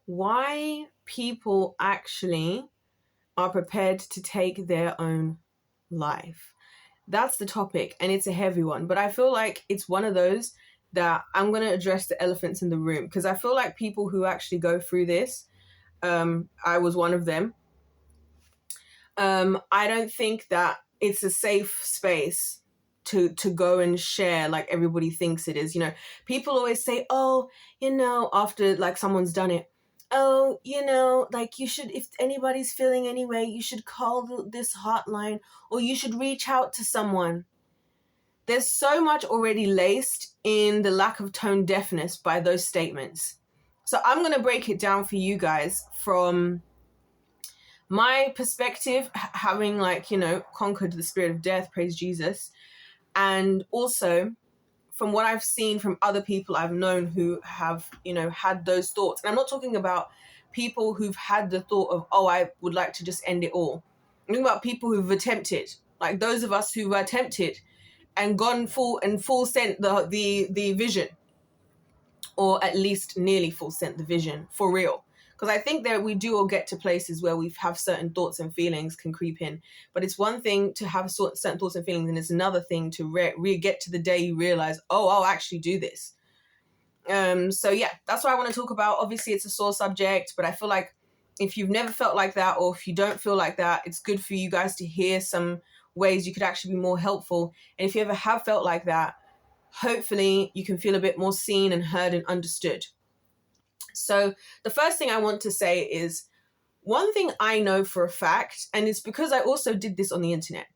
why people actually are prepared to take their own life. That's the topic, and it's a heavy one, but I feel like it's one of those that I'm going to address the elephants in the room, because I feel like people who actually go through this, I was one of them. I don't think that it's a safe space to go and share like everybody thinks it is. You know, people always say, oh, you know, after like someone's done it, oh, you know, like you should, if anybody's feeling anyway, you should call this hotline, or you should reach out to someone. There's so much already laced in the lack of tone deafness by those statements. So I'm going to break it down for you guys from my perspective, having like, you know, conquered the spirit of death, praise Jesus. And also from what I've seen from other people I've known who have, you know, had those thoughts. And I'm not talking about people who've had the thought of, oh, I would like to just end it all. I'm talking about people who've attempted, like those of us who attempted and gone full sent the vision, or at least nearly full sent the vision for real. Because I think that we do all get to places where we have certain thoughts and feelings can creep in. But it's one thing to have certain thoughts and feelings, and it's another thing to get to the day you realize, oh, I'll actually do this. So yeah, that's what I want to talk about. Obviously, it's a sore subject, but I feel like if you've never felt like that, or if you don't feel like that, it's good for you guys to hear some ways you could actually be more helpful. And if you ever have felt like that, hopefully you can feel a bit more seen and heard and understood. So the first thing I want to say is, one thing I know for a fact, and it's because I also did this on the internet.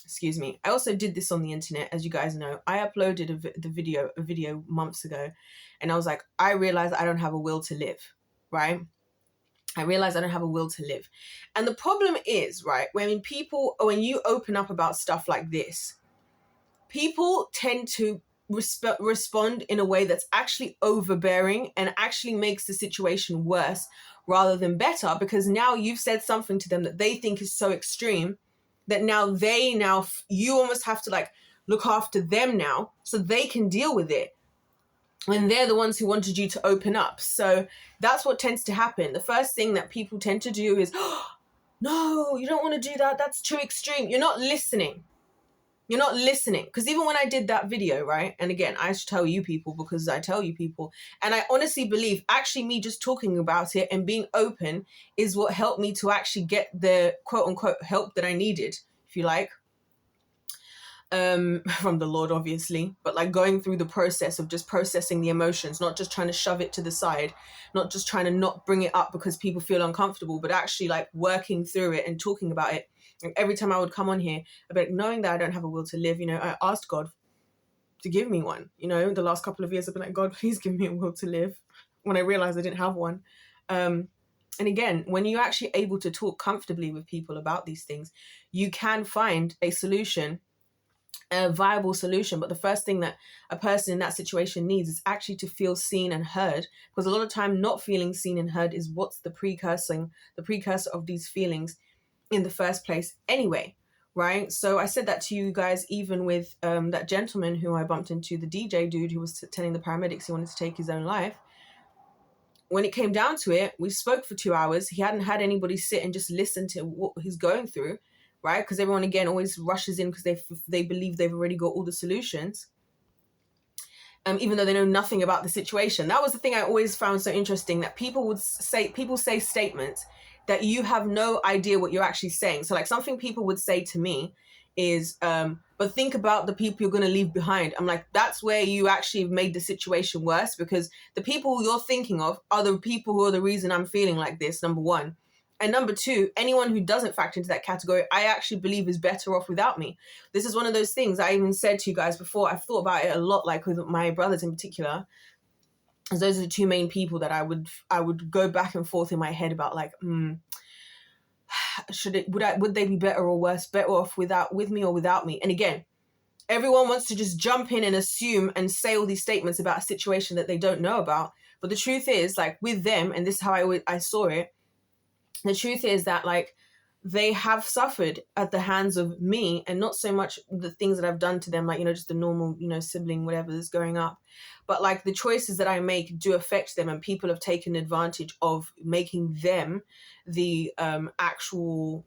Excuse me. I also did this on the internet, as you guys know. I uploaded a video months ago, and I was like, I realized I don't have a will to live, right? I realized I don't have a will to live. And the problem is, right, when you open up about stuff like this, people tend to respond in a way that's actually overbearing and actually makes the situation worse rather than better, because now you've said something to them that they think is so extreme that you almost have to like look after them now so they can deal with it when they're the ones who wanted you to open up. So that's what tends to happen. The first thing that people tend to do is, oh, no, you don't want to do that. That's too extreme. You're not listening. You're not listening. Because even when I did that video, right? And again, I should tell you people because I tell you people. And I honestly believe actually me just talking about it and being open is what helped me to actually get the quote unquote help that I needed, if you like. From the Lord, obviously, but like going through the process of just processing the emotions, not just trying to shove it to the side, not just trying to not bring it up because people feel uncomfortable, but actually like working through it and talking about it. And every time I would come on here, I'd be like, knowing that I don't have a will to live, you know, I asked God to give me one. You know, the last couple of years I've been like, God, please give me a will to live, when I realized I didn't have one. And again, when you're actually able to talk comfortably with people about these things, you can find a solution, a viable solution. But the first thing that a person in that situation needs is actually to feel seen and heard, because a lot of time not feeling seen and heard is what's the precursor of these feelings in the first place anyway, right? So I said that to you guys even with that gentleman who I bumped into, the DJ dude who was telling the paramedics he wanted to take his own life. When it came down to it, we spoke for 2 hours. He hadn't had anybody sit and just listen to what he's going through, right? Because everyone, again, always rushes in because they believe they've already got all the solutions, even though they know nothing about the situation. That was the thing I always found so interesting, that people say statements that you have no idea what you're actually saying. So like something people would say to me is, but think about the people you're going to leave behind. I'm like, that's where you actually made the situation worse, because the people you're thinking of are the people who are the reason I'm feeling like this, number one. And number two, anyone who doesn't factor into that category, I actually believe is better off without me. This is one of those things I even said to you guys before. I've thought about it a lot, like with my brothers in particular. Those are the two main people that I would go back and forth in my head about, like, would they be better or worse, better off with me or without me? And again, everyone wants to just jump in and assume and say all these statements about a situation that they don't know about. But the truth is, like with them, and this is how I saw it, the truth is that like they have suffered at the hands of me, and not so much the things that I've done to them, like, just the normal, sibling, whatever is growing up. But like the choices that I make do affect them, and people have taken advantage of making them the actual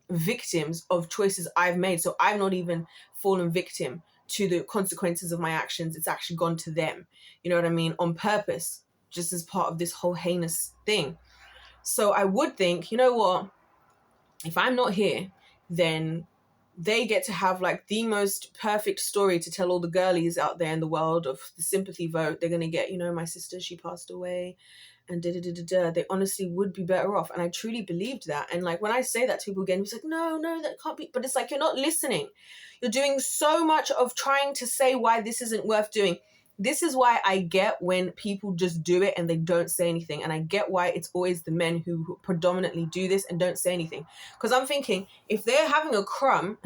victims of choices I've made. So I've not even fallen victim to the consequences of my actions. It's actually gone to them. You know what I mean? On purpose, just as part of this whole heinous thing. So I would think, you know what? If I'm not here, then they get to have like the most perfect story to tell all the girlies out there in the world of the sympathy vote. They're going to get, my sister, she passed away, and they honestly would be better off. And I truly believed that. And like when I say that to people again, it's like, no, that can't be. But it's like, you're not listening. You're doing so much of trying to say why this isn't worth doing. This is why I get when people just do it and they don't say anything. And I get why it's always the men who predominantly do this and don't say anything. Because I'm thinking, if they're having a crumb,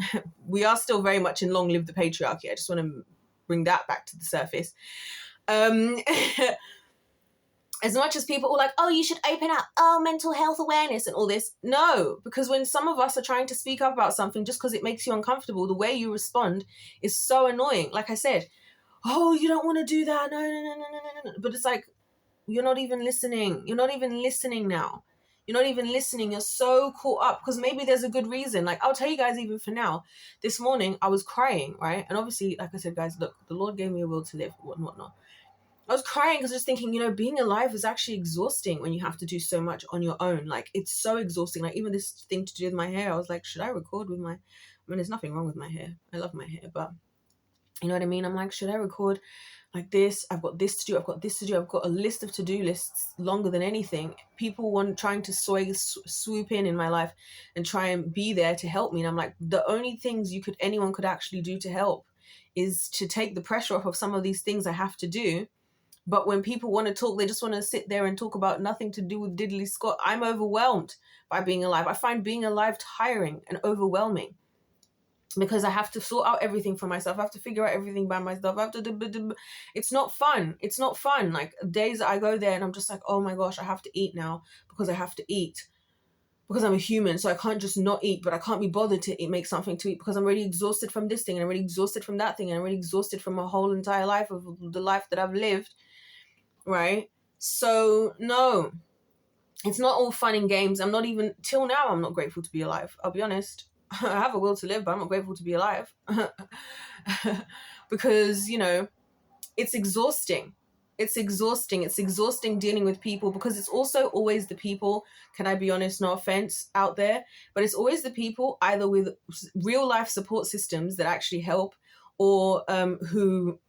we are still very much in long live the patriarchy. I just want to bring that back to the surface. As much as people are like, oh, you should open up, oh, mental health awareness and all this. No, because when some of us are trying to speak up about something just because it makes you uncomfortable, the way you respond is so annoying. Like I said, oh, you don't want to do that. No. But it's like, you're not even listening. You're not even listening now. You're not even listening. You're so caught up because maybe there's a good reason. Like, I'll tell you guys, even for now, this morning I was crying, right? And obviously, like I said, guys, look, the Lord gave me a will to live and whatnot. I was crying because I was thinking, being alive is actually exhausting when you have to do so much on your own. Like, it's so exhausting. Like, even this thing to do with my hair, I was like, should I record with my... I mean, there's nothing wrong with my hair. I love my hair, but... You know what I mean? I'm like, should I record like this? I've got this to do. I've got this to do. I've got a list of to-do lists longer than anything. People trying to swoop in my life and try and be there to help me. And I'm like, the only things anyone could actually do to help is to take the pressure off of some of these things I have to do. But when people want to talk, they just want to sit there and talk about nothing to do with diddly squat. I'm overwhelmed by being alive. I find being alive tiring and overwhelming. Because I have to sort out everything for myself. I have to figure out everything by myself. I have to It's not fun. It's not fun. Like days I go there and I'm just like, oh my gosh, I have to eat now because I have to eat. Because I'm a human, so I can't just not eat, but I can't be bothered to make something to eat because I'm already exhausted from this thing and I'm already exhausted from that thing and I'm already exhausted from my whole entire life of the life that I've lived. Right? So no, it's not all fun and games. Till now, I'm not grateful to be alive. I'll be honest. I have a will to live, but I'm not grateful to be alive. Because, it's exhausting. It's exhausting. It's exhausting dealing with people because it's also always the people, can I be honest, no offense out there, but it's always the people either with real life support systems that actually help or who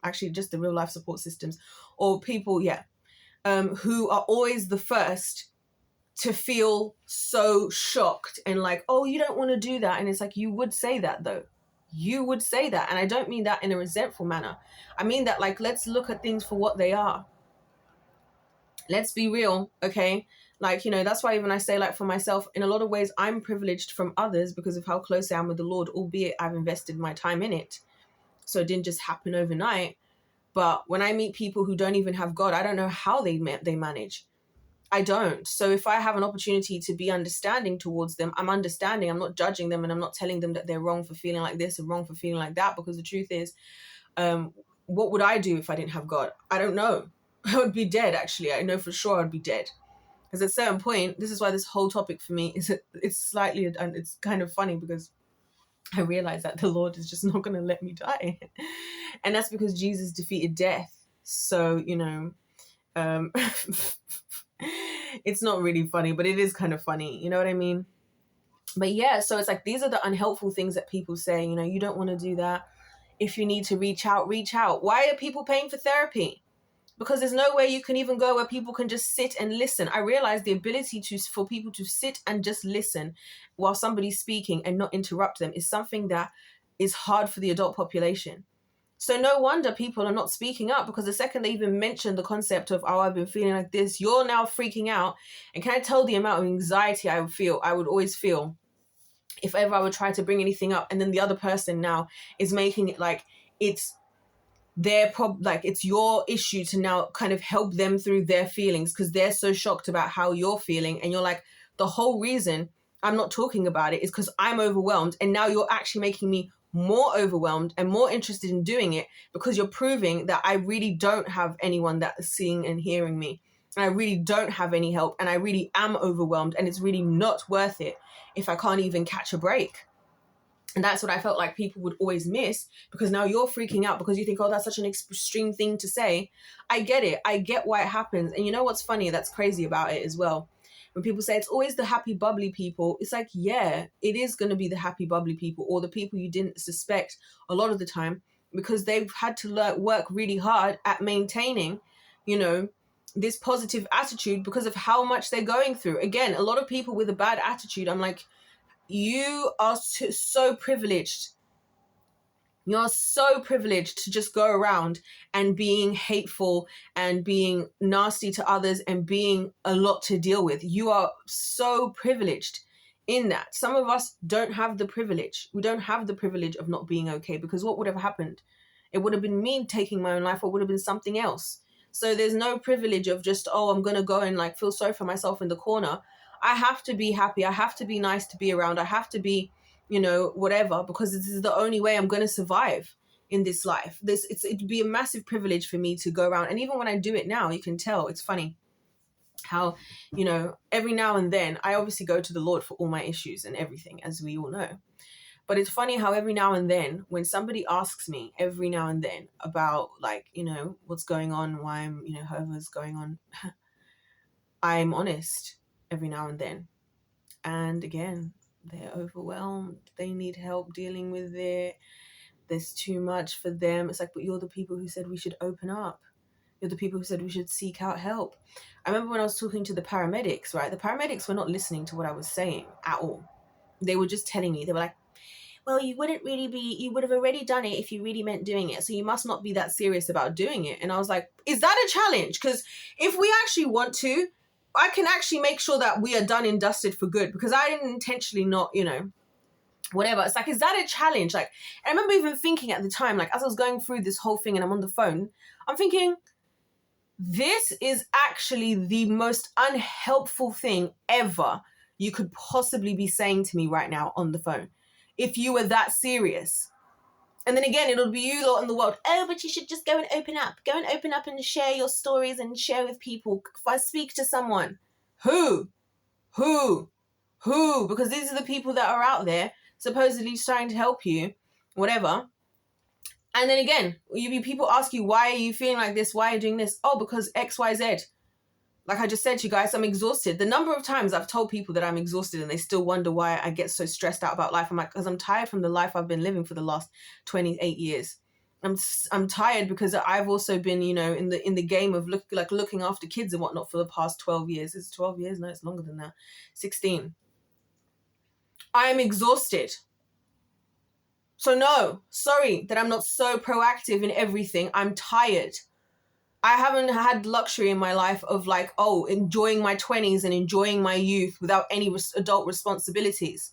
actually just the real life support systems or people, who are always the first to feel so shocked and like, oh, you don't want to do that. And it's like, you would say that though. You would say that. And I don't mean that in a resentful manner. I mean that like, let's look at things for what they are. Let's be real, okay? Like, that's why even I say like for myself, in a lot of ways, I'm privileged from others because of how close I am with the Lord, albeit I've invested my time in it. So it didn't just happen overnight. But when I meet people who don't even have God, I don't know how they manage. I don't. So if I have an opportunity to be understanding towards them, I'm understanding. I'm not judging them and I'm not telling them that they're wrong for feeling like this and wrong for feeling like that. Because the truth is, what would I do if I didn't have God? I don't know. I would be dead, actually. I know for sure I'd be dead. Because at a certain point, this is why this whole topic for me is it's kind of funny because I realize that the Lord is just not going to let me die. And that's because Jesus defeated death. So, it's not really funny, but it is kind of funny. You know what I mean? But yeah, so it's like, these are the unhelpful things that people say, you don't want to do that. If you need to reach out, reach out. Why are people paying for therapy? Because there's no way you can even go where people can just sit and listen. I realize the ability for people to sit and just listen while somebody's speaking and not interrupt them is something that is hard for the adult population. So no wonder people are not speaking up, because the second they even mention the concept of, oh, I've been feeling like this, you're now freaking out. And can I tell the amount of anxiety I would always feel if ever I would try to bring anything up, and then the other person now is making it like it's their it's your issue to now kind of help them through their feelings because they're so shocked about how you're feeling. And you're like, the whole reason I'm not talking about it is because I'm overwhelmed, and now you're actually making me more overwhelmed and more interested in doing it, because you're proving that I really don't have anyone that is seeing and hearing me, and I really don't have any help, and I really am overwhelmed, and it's really not worth it if I can't even catch a break. And that's what I felt like people would always miss, because now you're freaking out because you think, oh, that's such an extreme thing to say. I get it. I get why it happens. And you know what's funny? That's crazy about it as well. When people say it's always the happy, bubbly people, it's like, yeah, it is going to be the happy, bubbly people, or the people you didn't suspect a lot of the time, because they've had to work really hard at maintaining, you know, this positive attitude because of how much they're going through. Again, a lot of people with a bad attitude, I'm like, you are so privileged. You're so privileged to just go around and being hateful and being nasty to others and being a lot to deal with. You are so privileged in that. Some of us don't have the privilege. We don't have the privilege of not being okay, because what would have happened? It would have been me taking my own life, or would have been something else. So there's no privilege of just, oh, I'm going to go and like feel sorry for myself in the corner. I have to be happy. I have to be nice to be around. I have to be, you know, whatever, because this is the only way I'm going to survive in this life. It'd be a massive privilege for me to go around. And even when I do it now, you can tell it's funny how, you know, every now and then I obviously go to the Lord for all my issues and everything, as we all know. But it's funny how every now and then when somebody asks me every now and then about like, you know, what's going on, why I'm, you know, however's going on, I'm honest every now and then. And again, they're overwhelmed. They need help dealing with it. There's too much for them. It's like, but you're the people who said we should open up. You're the people who said we should seek out help. I remember when I was talking to the paramedics, right? The paramedics were not listening to what I was saying at all. They were just telling me, they were like, well, you would have already done it if you really meant doing it. So you must not be that serious about doing it. And I was like, is that a challenge? Because if we actually want to, I can actually make sure that we are done and dusted for good, because I didn't intentionally not, you know, whatever. It's like, is that a challenge? Like, I remember even thinking at the time, like as I was going through this whole thing and I'm on the phone, I'm thinking, this is actually the most unhelpful thing ever you could possibly be saying to me right now on the phone, if you were that serious. And then again, it'll be you lot in the world. Oh, but you should just go and open up. Go and open up and share your stories and share with people. If I speak to someone, who? Because these are the people that are out there supposedly trying to help you, whatever. And then again, people ask you, why are you feeling like this? Why are you doing this? Oh, because X, Y, Z. Like I just said to you guys, I'm exhausted. The number of times I've told people that I'm exhausted and they still wonder why I get so stressed out about life. I'm like, because I'm tired from the life I've been living for the last 28 years. I'm tired because I've also been, you know, in the game of looking after kids and whatnot for the past 12 years. It's 12 years? No, it's longer than that. 16. I am exhausted. So no, sorry that I'm not so proactive in everything. I'm tired. I haven't had luxury in my life of like, oh, enjoying my 20s and enjoying my youth without any adult responsibilities.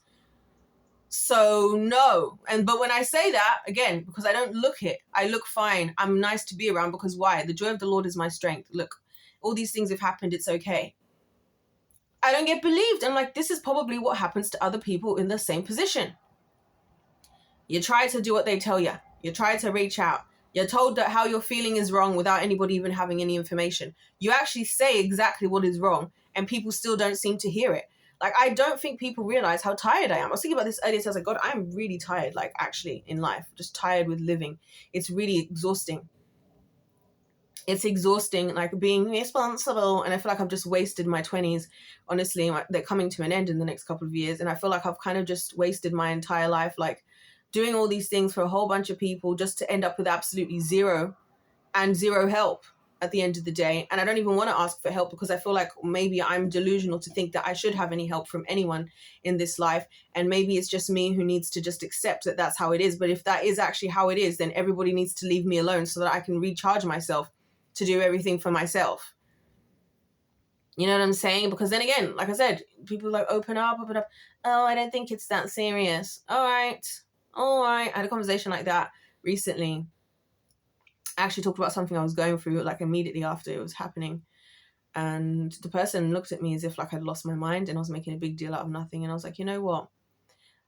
So no. But when I say that, again, because I don't look it, I look fine. I'm nice to be around, because why? The joy of the Lord is my strength. Look, all these things have happened. It's okay. I don't get believed. I'm like, this is probably what happens to other people in the same position. You try to do what they tell you. You try to reach out. You're told that how you're feeling is wrong without anybody even having any information. You actually say exactly what is wrong and people still don't seem to hear it. Like, I don't think people realize how tired I am. I was thinking about this earlier. So I was like, God, I'm really tired, like actually in life, just tired with living. It's really exhausting. It's exhausting, like being responsible. And I feel like I've just wasted my 20s. Honestly, they're coming to an end in the next couple of years. And I feel like I've kind of just wasted my entire life, like doing all these things for a whole bunch of people just to end up with absolutely zero help at the end of the day. And I don't even want to ask for help, because I feel like maybe I'm delusional to think that I should have any help from anyone in this life. And maybe it's just me who needs to just accept that that's how it is. But if that is actually how it is, then everybody needs to leave me alone so that I can recharge myself to do everything for myself. You know what I'm saying? Because then again, like I said, people like open up. Oh, I don't think it's that serious. All right. I had a conversation like that recently. I actually talked about something I was going through like immediately after it was happening. And the person looked at me as if like I'd lost my mind and I was making a big deal out of nothing. And I was like, you know what?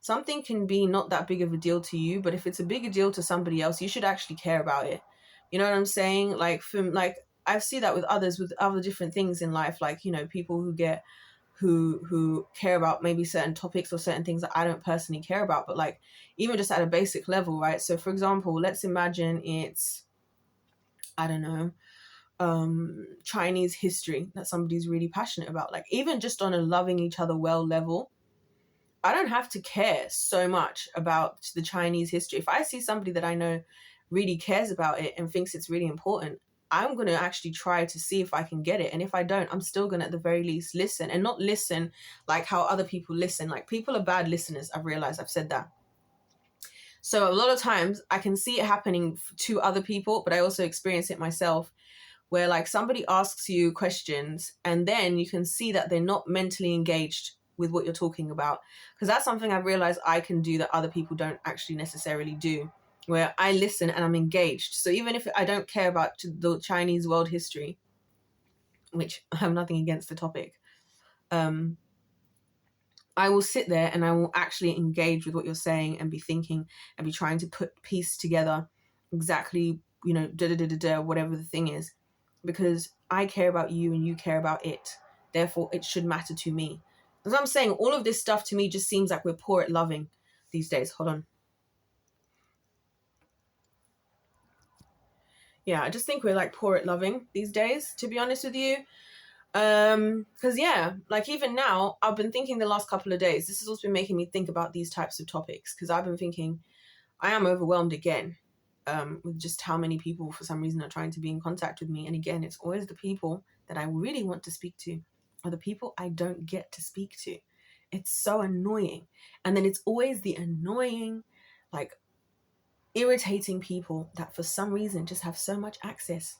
Something can be not that big of a deal to you, but if it's a bigger deal to somebody else, you should actually care about it. You know what I'm saying? Like, I see that with others, with other different things in life, like, you know, people who care about maybe certain topics or certain things that I don't personally care about, but like even just at a basic level, right? So for example, let's imagine it's, I don't know, Chinese history that somebody's really passionate about. Like even just on a loving each other well level, I don't have to care so much about the Chinese history. If I see somebody that I know really cares about it and thinks it's really important, I'm going to actually try to see if I can get it. And if I don't, I'm still going to at the very least listen, and not listen like how other people listen. Like people are bad listeners. I've realized, I've said that. So a lot of times I can see it happening to other people, but I also experience it myself, where like somebody asks you questions and then you can see that they're not mentally engaged with what you're talking about. Because that's something I've realized I can do that other people don't actually necessarily do, where I listen and I'm engaged. So even if I don't care about the Chinese world history, which I have nothing against the topic, I will sit there and I will actually engage with what you're saying and be thinking and be trying to put piece together exactly, you know, whatever the thing is, because I care about you and you care about it. Therefore, it should matter to me. As I'm saying, all of this stuff to me just seems like we're poor at loving these days. Hold on. Yeah, I just think we're like poor at loving these days, to be honest with you. Because yeah, like even now, I've been thinking the last couple of days, this has also been making me think about these types of topics, because I've been thinking I am overwhelmed again with just how many people for some reason are trying to be in contact with me. And again, it's always the people that I really want to speak to or the people I don't get to speak to. It's so annoying. And then it's always the annoying, like irritating people that for some reason just have so much access.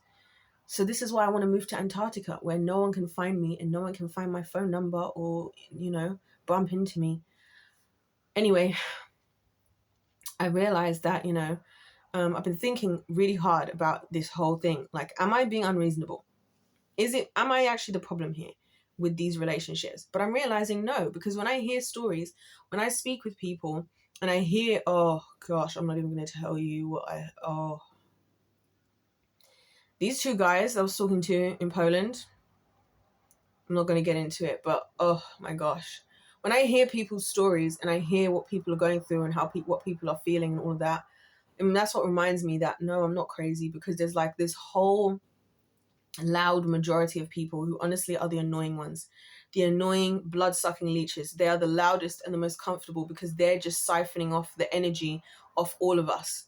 So this is why I want to move to Antarctica, where no one can find me and no one can find my phone number or, you know, bump into me. Anyway, I realized that, you know, I've been thinking really hard about this whole thing. Like, am I being unreasonable? Am I actually the problem here with these relationships? But I'm realizing no, because when I hear stories, when I speak with people and I hear, oh gosh, I'm not even going to tell you what these two guys I was talking to in Poland, I'm not going to get into it, but oh my gosh. When I hear people's stories and I hear what people are going through and what people are feeling and all of that, I mean, that's what reminds me that no, I'm not crazy, because there's like this whole loud majority of people who honestly are the annoying ones. The annoying blood-sucking leeches. They are the loudest and the most comfortable because they're just siphoning off the energy of all of us.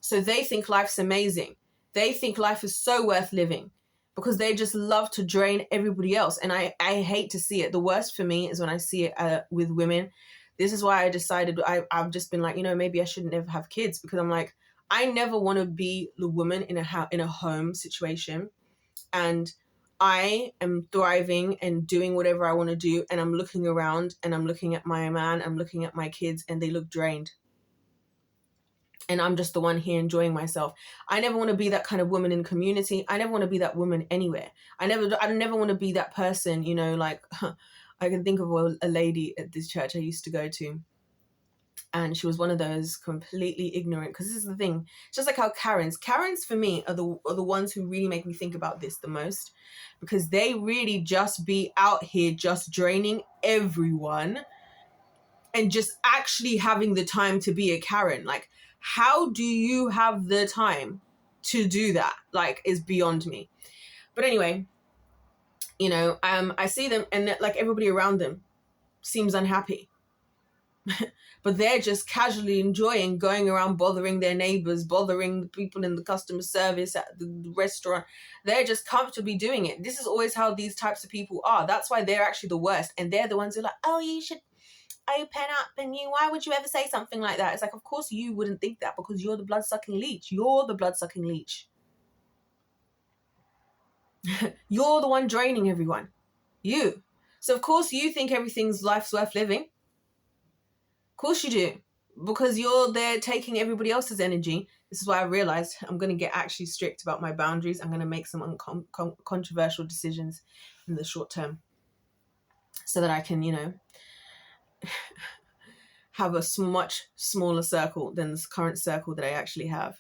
So they think life's amazing. They think life is so worth living because they just love to drain everybody else. And I hate to see it. The worst for me is when I see it with women. This is why I decided I've just been like, you know, maybe I shouldn't ever have kids, because I'm like, I never want to be the woman in a home situation, and I am thriving and doing whatever I want to do, and I'm looking around and I'm looking at my man, I'm looking at my kids, and they look drained. And I'm just the one here enjoying myself. I never want to be that kind of woman in community. I never want to be that woman anywhere. I never want to be that person, you know, like I can think of a lady at this church I used to go to. And she was one of those completely ignorant, because this is the thing. It's just like how Karens for me are the ones who really make me think about this the most, because they really just be out here just draining everyone and just actually having the time to be a Karen. Like, how do you have the time to do that? Like, is beyond me. But anyway, you know, I see them and like everybody around them seems unhappy. But they're just casually enjoying going around bothering their neighbors, bothering the people in the customer service at the restaurant. They're just comfortably doing it. This is always how these types of people are. That's why they're actually the worst. And they're the ones who are like, oh, you should open up, and why would you ever say something like that? It's like, of course you wouldn't think that, because you're the blood-sucking leech. You're the blood-sucking leech. You're the one draining everyone. You. So of course you think life's worth living. Of course you do. because you're there taking everybody else's energy. This is why I realized I'm going to get actually strict about my boundaries. I'm going to make some controversial decisions in the short term so that I can, have a much smaller circle than this current circle that I actually have.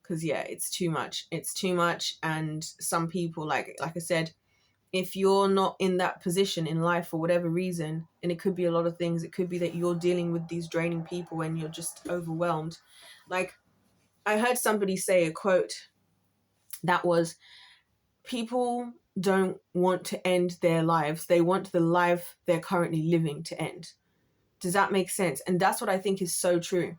Because yeah, it's too much. It's too much. And some people, like I said, if you're not in that position in life for whatever reason, and it could be a lot of things, it could be that you're dealing with these draining people and you're just overwhelmed. Like, I heard somebody say a quote that was, people don't want to end their lives. They want the life they're currently living to end. Does that make sense? And that's what I think is so true.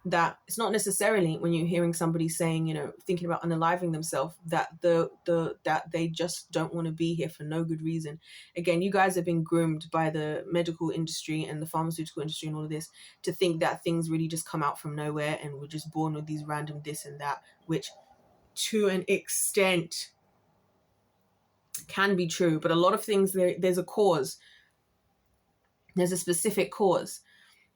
That it's not necessarily when you're hearing somebody saying, thinking about unaliving themselves, that that they just don't want to be here for no good reason. Again, you guys have been groomed by the medical industry and the pharmaceutical industry and all of this to think that things really just come out from nowhere and we're just born with these random this and that, which to an extent can be true, but a lot of things, there's a cause. There's a specific cause.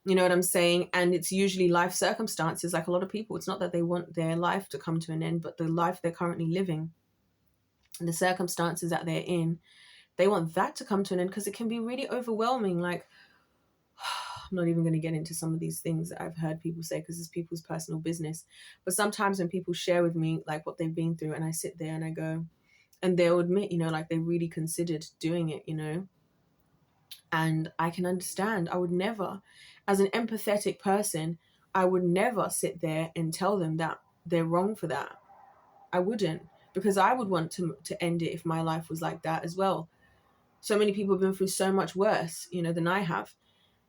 You know what I'm saying? And it's usually life circumstances. Like a lot of people, it's not that they want their life to come to an end, but the life they're currently living and the circumstances that they're in, they want that to come to an end because it can be really overwhelming. Like, I'm not even going to get into some of these things that I've heard people say because it's people's personal business. But sometimes when people share with me like what they've been through, and I sit there and I go, and they'll admit, like they really considered doing it, and I can understand. I would never, as an empathetic person, I would never sit there and tell them that they're wrong for that. I wouldn't, because I would want to end it if my life was like that as well. So many people have been through so much worse, than I have.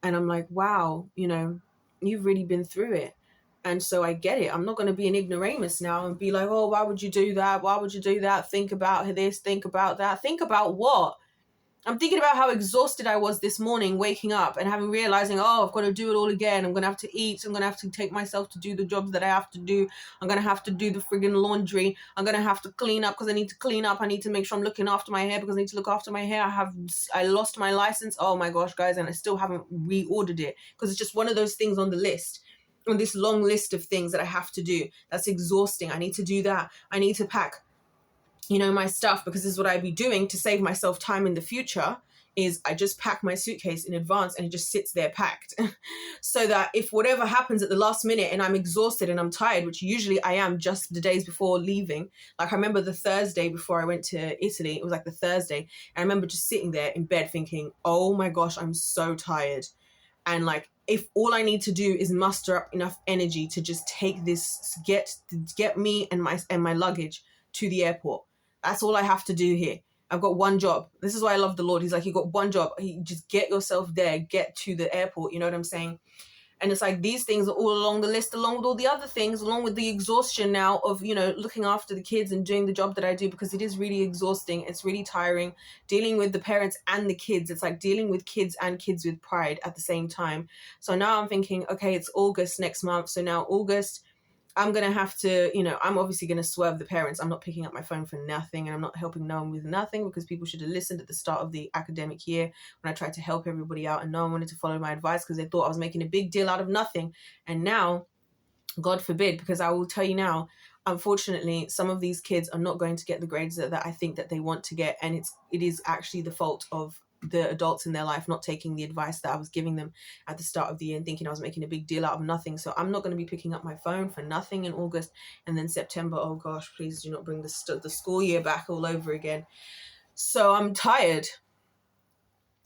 And I'm like, wow, you've really been through it. And so I get it. I'm not going to be an ignoramus now and be like, oh, why would you do that? Why would you do that? Think about this, think about that. Think about what? I'm thinking about how exhausted I was this morning, waking up and realizing, I've got to do it all again. I'm going to have to eat. I'm going to have to take myself to do the jobs that I have to do. I'm going to have to do the friggin' laundry. I'm going to have to clean up because I need to clean up. I need to make sure I'm looking after my hair because I need to look after my hair. I lost my license. Oh my gosh, guys. And I still haven't reordered it because it's just one of those things on the list. On this long list of things that I have to do. That's exhausting. I need to do that. I need to pack my stuff, because this is what I'd be doing to save myself time in the future, is I just pack my suitcase in advance and it just sits there packed so that if whatever happens at the last minute and I'm exhausted and I'm tired, which usually I am just the days before leaving. Like I remember the Thursday before I went to Italy, it was like the Thursday. And I remember just sitting there in bed thinking, oh my gosh, I'm so tired. And like, if all I need to do is muster up enough energy to just take this, get me and my luggage to the airport. That's all I have to do here. I've got one job. This is why I love the Lord. He's like, you got one job. Just get yourself there, get to the airport. You know what I'm saying? And it's like these things are all along the list, along with all the other things, along with the exhaustion now of, looking after the kids and doing the job that I do, because it is really exhausting. It's really tiring dealing with the parents and the kids. It's like dealing with kids and kids with pride at the same time. So now I'm thinking, okay, it's August next month. So now August, I'm going to have to, I'm obviously going to swerve the parents. I'm not picking up my phone for nothing, and I'm not helping no one with nothing, because people should have listened at the start of the academic year when I tried to help everybody out and no one wanted to follow my advice because they thought I was making a big deal out of nothing. And now, God forbid, because I will tell you now, unfortunately, some of these kids are not going to get the grades that I think that they want to get. And it is actually the fault of the adults in their life not taking the advice that I was giving them at the start of the year and thinking I was making a big deal out of nothing. So I'm not going to be picking up my phone for nothing in August. And then September, oh gosh, please do not bring the school year back all over again. So I'm tired,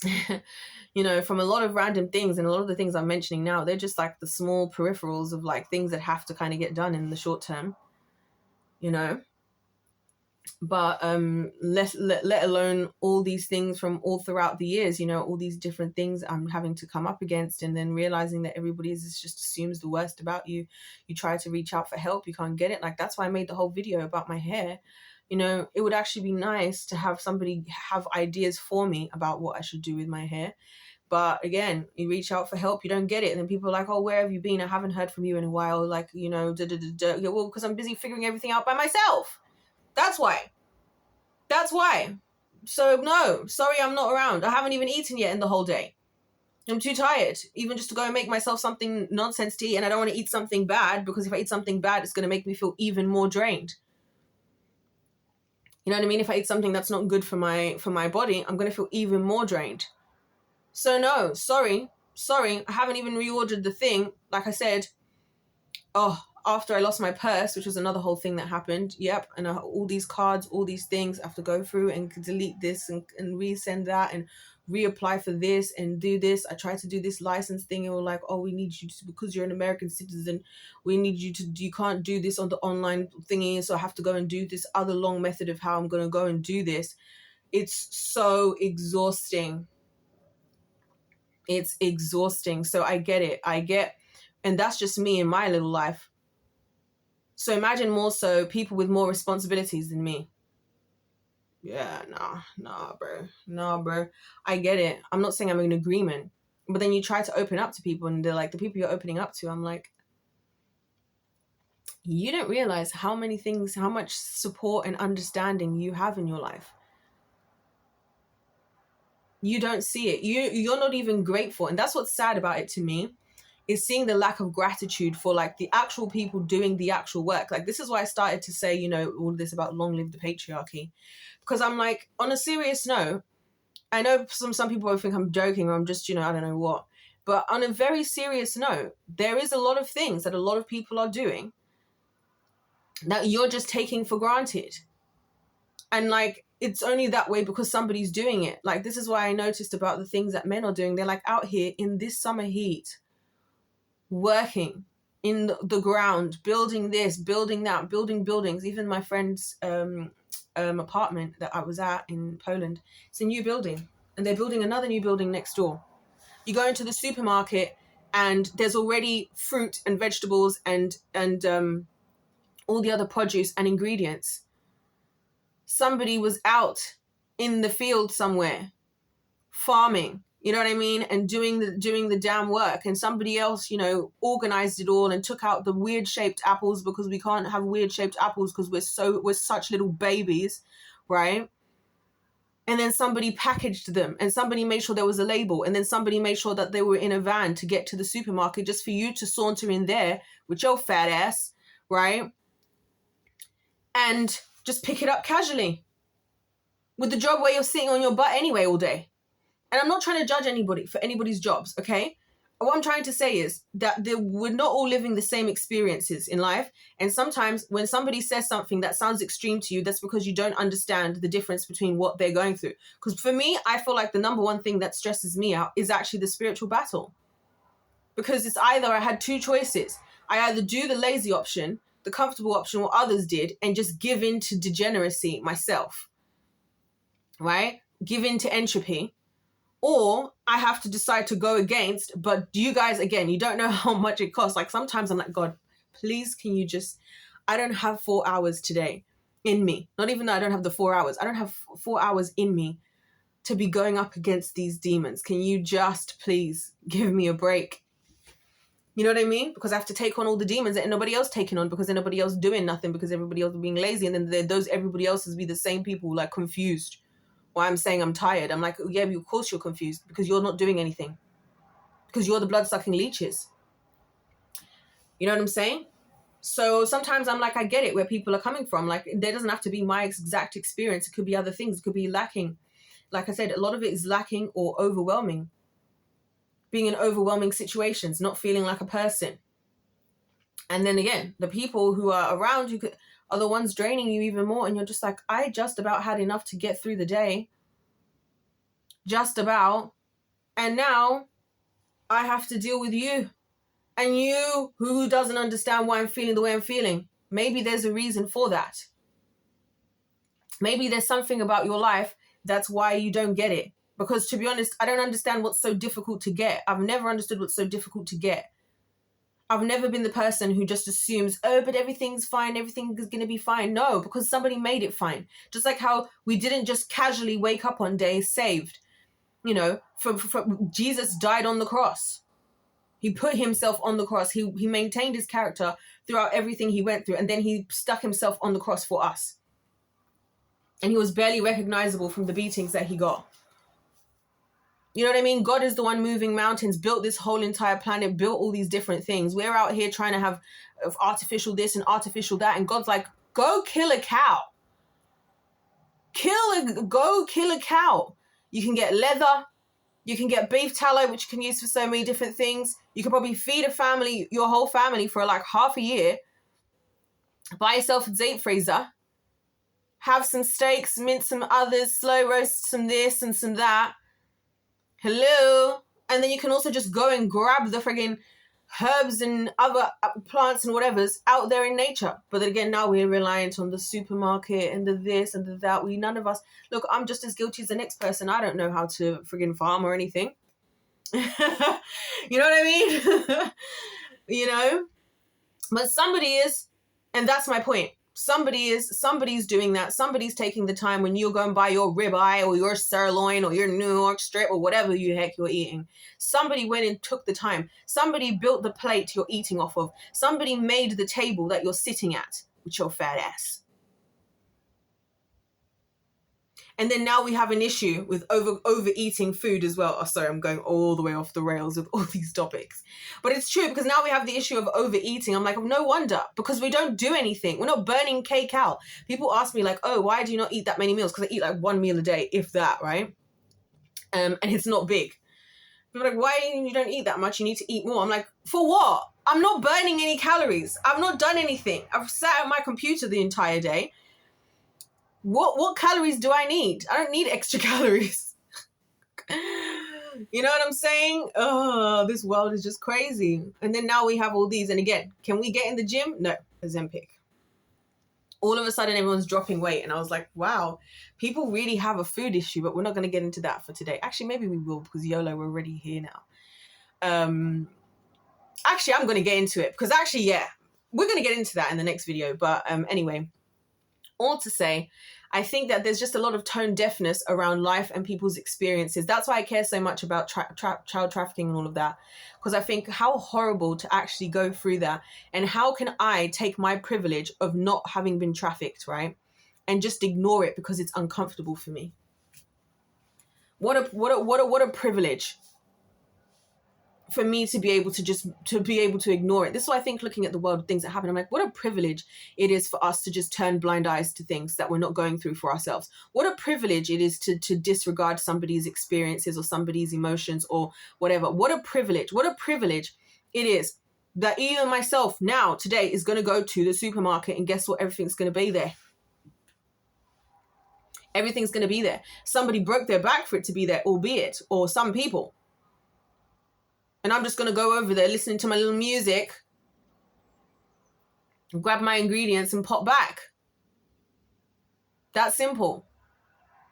from a lot of random things, and a lot of the things I'm mentioning now, they're just like the small peripherals of like things that have to kind of get done in the short term, but let alone all these things from all throughout the years, all these different things I'm having to come up against, and then realizing that everybody just assumes the worst about you. You try to reach out for help, you can't get it. Like, that's why I made the whole video about my hair. It would actually be nice to have somebody have ideas for me about what I should do with my hair. But again, you reach out for help, you don't get it. And then people are like, oh, where have you been? I haven't heard from you in a while. Like, Yeah, well, because I'm busy figuring everything out by myself. That's why. So no, sorry, I'm not around. I haven't even eaten yet in the whole day. I'm too tired, even just to go and make myself something nonsense to eat, and I don't want to eat something bad, because if I eat something bad, it's going to make me feel even more drained. You know what I mean? If I eat something that's not good for my body, I'm going to feel even more drained. So no, sorry, I haven't even reordered the thing. Like I said, after I lost my purse, which was another whole thing that happened. Yep. And all these cards, all these things, I have to go through and delete this and resend that and reapply for this and do this. I tried to do this license thing, and we're like, oh, we need you to, because you're an American citizen, we need you to, you can't do this on the online thingy. So I have to go and do this other long method of how I'm going to go and do this. It's so exhausting. It's exhausting. So I get it. And that's just me in my little life. So imagine more so people with more responsibilities than me. Yeah, nah, bro. I get it. I'm not saying I'm in agreement. But then you try to open up to people, and they're like, the people you're opening up to, I'm like, you don't realize how many things, how much support and understanding you have in your life. You don't see it. You're not even grateful. And that's what's sad about it to me, is seeing the lack of gratitude for like the actual people doing the actual work. Like, this is why I started to say, you know, all this about long live the patriarchy, because I'm like, on a serious note, I know some people will think I'm joking, or I'm just, you know, I don't know what, but on a very serious note, there is a lot of things that a lot of people are doing that you're just taking for granted. And like, it's only that way because somebody's doing it. Like, this is why I noticed about the things that men are doing. They're like out here in this summer heat, working in the ground, building this, building that, building buildings. Even my friend's apartment that I was at in Poland, it's a new building, and they're building another new building next door. You go into the supermarket and there's already fruit and vegetables and all the other produce and ingredients. Somebody was out in the field somewhere farming, you know what I mean, and doing the damn work, and somebody else, you know, organized it all and took out the weird shaped apples, because we can't have weird shaped apples because we're such little babies, right? And then somebody packaged them, and somebody made sure there was a label, and then somebody made sure that they were in a van to get to the supermarket, just for you to saunter in there with your fat ass, right? And just pick it up casually with the job where you're sitting on your butt anyway all day. And I'm not trying to judge anybody for anybody's jobs, okay? What I'm trying to say is that we're not all living the same experiences in life. And sometimes when somebody says something that sounds extreme to you, that's because you don't understand the difference between what they're going through. Because for me, I feel like the number one thing that stresses me out is actually the spiritual battle. Because it's either I had two choices. I either do the lazy option, the comfortable option, what others did, and just give in to degeneracy myself, right? Give in to entropy. Or I have to decide to go against, but you guys, again, you don't know how much it costs. Like, sometimes I'm like, God, please, can you just, I don't have 4 hours today in me. Not even that I don't have the 4 hours. I don't have 4 hours in me to be going up against these demons. Can you just please give me a break? You know what I mean? Because I have to take on all the demons that nobody else taking on, because nobody else doing nothing, because everybody else is being lazy. And then those everybody else is be the same people, like, confused. Why I'm saying I'm tired. I'm like, yeah, of course you're confused, because you're not doing anything. Because you're the blood-sucking leeches. You know what I'm saying? So sometimes I'm like, I get it where people are coming from. Like, there doesn't have to be my exact experience. It could be other things. It could be lacking. Like I said, a lot of it is lacking or overwhelming. Being in overwhelming situations, not feeling like a person. And then again, the people who are around you are the ones draining you even more. And you're just like, I just about had enough to get through the day. Just about. And now I have to deal with you. And you who doesn't understand why I'm feeling the way I'm feeling. Maybe there's a reason for that. Maybe there's something about your life that's why you don't get it. Because to be honest, I don't understand what's so difficult to get. I've never understood what's so difficult to get. I've never been the person who just assumes, oh, but everything's fine, everything is going to be fine. No, because somebody made it fine. Just like how we didn't just casually wake up one day saved. You know, Jesus died on the cross. He put himself on the cross. He maintained his character throughout everything he went through. And then he stuck himself on the cross for us. And he was barely recognizable from the beatings that he got. You know what I mean? God is the one moving mountains, built this whole entire planet, built all these different things. We're out here trying to have artificial this and artificial that. And God's like, go kill a cow. Go kill a cow. You can get leather. You can get beef tallow, which you can use for so many different things. You can probably feed a family, your whole family, for like half a year. Buy yourself a deep freezer. Have some steaks, mince some others, slow roast some this and some that. Hello. And then you can also just go and grab the friggin' herbs and other plants and whatever's out there in nature. But then again, now we're reliant on the supermarket and the this and the that. None of us, look, I'm just as guilty as the next person. I don't know how to friggin' farm or anything. You know what I mean? But somebody is, and that's my point. Somebody's doing that. Somebody's taking the time when you go and buy your ribeye or your sirloin or your New York strip or whatever the heck you're eating. Somebody went and took the time. Somebody built the plate you're eating off of. Somebody made the table that you're sitting at with your fat ass. And then now we have an issue with overeating food as well. Oh, sorry, I'm going all the way off the rails with all these topics. But it's true, because now we have the issue of overeating. I'm like, no wonder, because we don't do anything. We're not burning cake out. People ask me like, oh, why do you not eat that many meals? Because I eat like one meal a day, if that, right? And it's not big. People are like, why you don't eat that much? You need to eat more. I'm like, for what? I'm not burning any calories. I've not done anything. I've sat at my computer the entire day. What calories do I need? I don't need extra calories. You know what I'm saying? Oh, this world is just crazy. And then now we have all these. And again, can we get in the gym? No, Ozempic. All of a sudden, everyone's dropping weight. And I was like, wow, people really have a food issue, but we're not going to get into that for today. Actually, maybe we will, because YOLO, we're already here now. Actually, I'm going to get into it because actually, yeah, we're going to get into that in the next video. But anyway, all to say, I think that there's just a lot of tone deafness around life and people's experiences. That's why I care so much about child trafficking and all of that. Because I think how horrible to actually go through that. And how can I take my privilege of not having been trafficked, right? And just ignore it because it's uncomfortable for me. What a privilege for me to be able to ignore it. This is why I think, looking at the world, things that happen, I'm like, what a privilege it is for us to just turn blind eyes to things that we're not going through for ourselves. What a privilege it is to disregard somebody's experiences or somebody's emotions or whatever. What a privilege it is that even myself now today is going to go to the supermarket and guess what? Everything's going to be there. Everything's going to be there. Somebody broke their back for it to be there, albeit, or some people. And I'm just going to go over there listening to my little music, grab my ingredients and pop back. That's simple.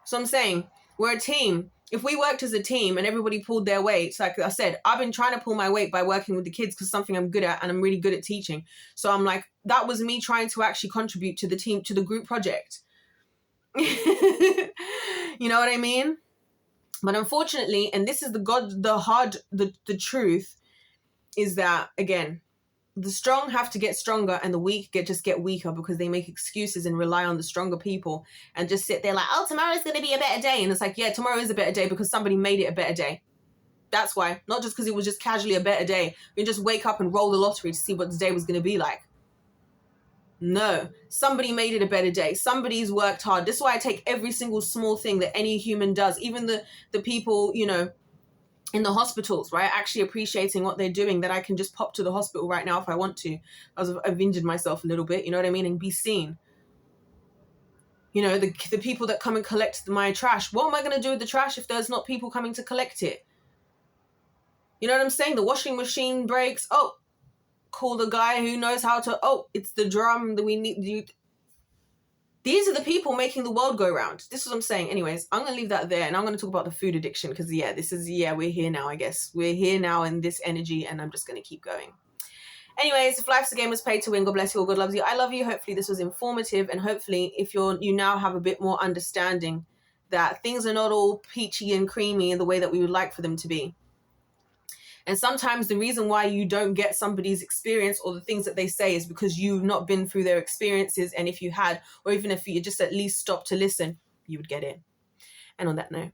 So I'm saying we're a team. If we worked as a team and everybody pulled their weight, like I said, I've been trying to pull my weight by working with the kids because it's something I'm good at and I'm really good at teaching. So I'm like, that was me trying to actually contribute to the team, to the group project. You know what I mean? But unfortunately, and this is the truth is that, again, the strong have to get stronger and the weak just get weaker because they make excuses and rely on the stronger people and just sit there like, oh, tomorrow's going to be a better day. And it's like, yeah, tomorrow is a better day because somebody made it a better day. That's why. Not just because it was just casually a better day. You just wake up and roll the lottery to see what the day was going to be like. No, somebody made it a better day. Somebody's worked hard. This is why I take every single small thing that any human does, even the people, you know, in the hospitals, right? Actually appreciating what they're doing, that I can just pop to the hospital right now if I want to. I've injured myself a little bit, you know what I mean? And be seen. You know, the people that come and collect my trash. What am I going to do with the trash if there's not people coming to collect it? You know what I'm saying? The washing machine breaks. Oh, call the guy who knows how to, it's the drum that we need you. These are the people making the world go round. This is what I'm saying. Anyways, I'm going to leave that there and I'm going to talk about the food addiction because, we're here now, I guess. We're here now in this energy and I'm just going to keep going. Anyways, if life's a game was paid to win, God bless you or God loves you. I love you. Hopefully this was informative and hopefully if you now have a bit more understanding that things are not all peachy and creamy in the way that we would like for them to be. And sometimes the reason why you don't get somebody's experience or the things that they say is because you've not been through their experiences. And if you had, or even if you just at least stopped to listen, you would get it. And on that note,